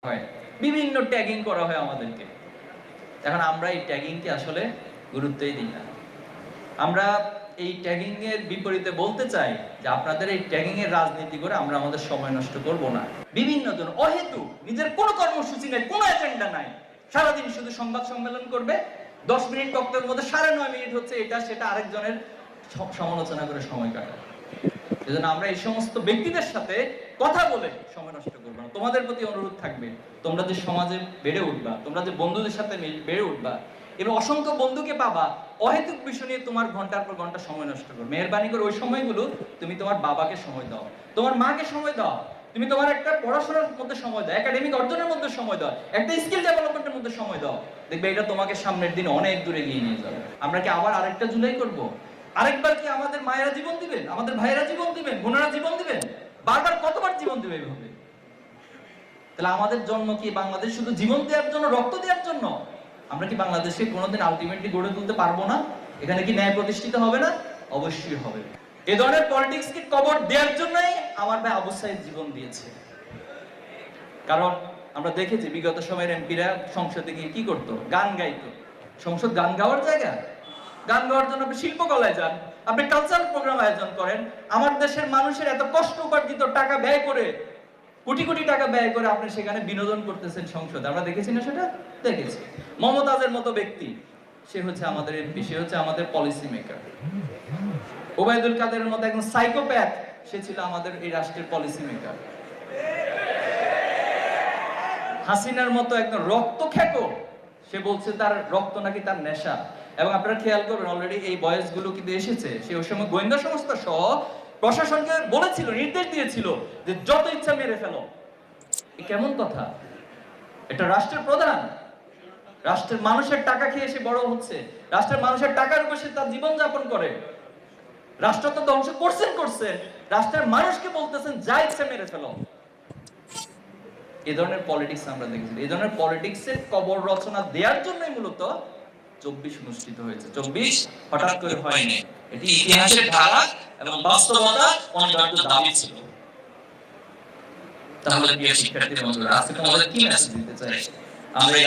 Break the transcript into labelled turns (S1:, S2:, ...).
S1: হয়, বিভিন্ন ট্যাগিং করা হয় আমাদেরকে। এখন আমরা এই ট্যাগিংকে আসলে গুরুত্বই দিই না। আমরা এই ট্যাগিং এর বিপরীতে বলতে চাই যে আপনাদের এই ট্যাগিং এর রাজনীতি করে আমরা আমাদের সময় নষ্ট করব না। বিভিন্ন জন অহেতুক নিজের কোনো কর্মসূচি নেই, কোনো এজেন্ডা নাই, সারাদিন শুধু সংবাদ সম্মেলন করবে, 10 মিনিট বক্তব্যের মধ্যে 9.5 মিনিট হচ্ছে এটা সেটা আরেকজনের সমালোচনা করে সময় কাটায়। এজন্য আমরা এই সমস্ত ব্যক্তিদের সাথে কথা বলে সময় নষ্ট করব না। তোমাদের প্রতি অনুরোধ থাকবে, তোমরা যে সমাজে বেড়ে উঠবা, তোমরা যে বন্ধুদের সাথে বেড়ে উঠবা এবং অসংখ্য বন্ধুকে পাবা, অহেতুক বিষয় নিয়ে তোমার ঘন্টার পর ঘন্টা সময় নষ্ট করো। মেহেরবানি করে ওই সময়গুলো তুমি তোমার বাবাকে সময় দাও, তোমার মাকে সময় দাও, তুমি তোমার একটা পড়াশোনার মধ্যে সময় দাও, একাডেমিক অর্জনের মধ্যে সময় দাও, একটা স্কিল ডেভেলপমেন্টের মধ্যে সময় দাও। দেখবে এটা তোমাকে সামনের দিনে অনেক দূরে এগিয়ে নিয়ে যাবে। আমরা কি আবার আরেকটা জুলাই করব? আরেকবার কি আমাদের মায়েরা জীবন দিবেন, আমাদের ভাইয়েরা জীবন দিবেন, বোনেরা জীবন দিবেন? বারবার কতবার জীবন দিবে এইভাবে? তাহলে আমাদের জন্ম কি বাংলাদেশ শুধু জীবন দেওয়ার জন্য, রক্ত দেওয়ার জন্য? আমরা কি বাংলাদেশে কোনোদিন আলটিমেটলি গড়ে তুলতে পারবো না? এখানে কি ন্যায় প্রতিষ্ঠিত হবে না? অবশ্যই হবে। এই ধরনের পলিটিক্স কে কবর দেওয়ার জন্যই আমার ভাই আবু সাইদ জীবন দিয়েছে। কারণ আমরা দেখেছি বিগত সময়ের এমপিরা সংসদে গিয়ে কি করতো? গান গাইতো। সংসদ গান গাওয়ার জায়গা? গান গাওয়ার জন্য আপনি শিল্পকলায় যান, আপনি কালচারাল প্রোগ্রাম আয়োজন করেন। আমার দেশের মানুষের এত কষ্ট উপার্জিত টাকা ব্যয় করে, কোটি কোটি টাকা ব্যয় করে আপনি সেখানে বিনোদন করতেছেন সংসদে। আমরা দেখেছি না সেটা? দেখেছি। মমতাজের মতো ব্যক্তি, সে হচ্ছে আমাদের এমপি, সে হচ্ছে আমাদের পলিসি মেকার। ওবায়দুল কাদেরের মতো একজন সাইকোপ্যাথ, সে ছিল আমাদের এই রাষ্ট্রের পলিসি মেকার। হাসিনার মতো একজন রক্ত খেকো, সে বলছে তার রক্ত নাকি তার নেশা। এবং আপনারা খেয়াল করবেন, অলরেডি এই বয়েস গুলো কিন্তু এসেছে। সে ওই সময় গোয়েন্দা সংস্থা সহ প্রশাসনকে বলেছিল, নির্দেশ দিয়েছিল যে যত ইচ্ছা মেরে ফেলো। কেমন কথা? এটা রাষ্ট্রের প্রধান, রাষ্ট্রের মানুষের টাকা খেয়ে সে বড় হচ্ছে, রাষ্ট্রের মানুষের টাকার উপর সে তার জীবন যাপন করে। রাষ্ট্র তো ধ্বংস করছেন, রাষ্ট্রের মানুষকে বলতেছেন যা ইচ্ছা মেরে ফেলো। এই ধরনের পলিটিক্স আমরা দেখেছি। এই ধরনের পলিটিক্সের কবর রচনা দেওয়ার জন্যই মূলত 24 অনুষ্ঠিত হয়েছে। 24 হঠাৎ করে হয়নি, এটি ইতিহাসের ধারা এবং বাস্তবতা অনিবার্য দাবি ছিল। তাহলে প্রিয় শিক্ষার্থী বন্ধুরা, আজকে তোমাদের কি মেসেজ দিতে চাই? আমরা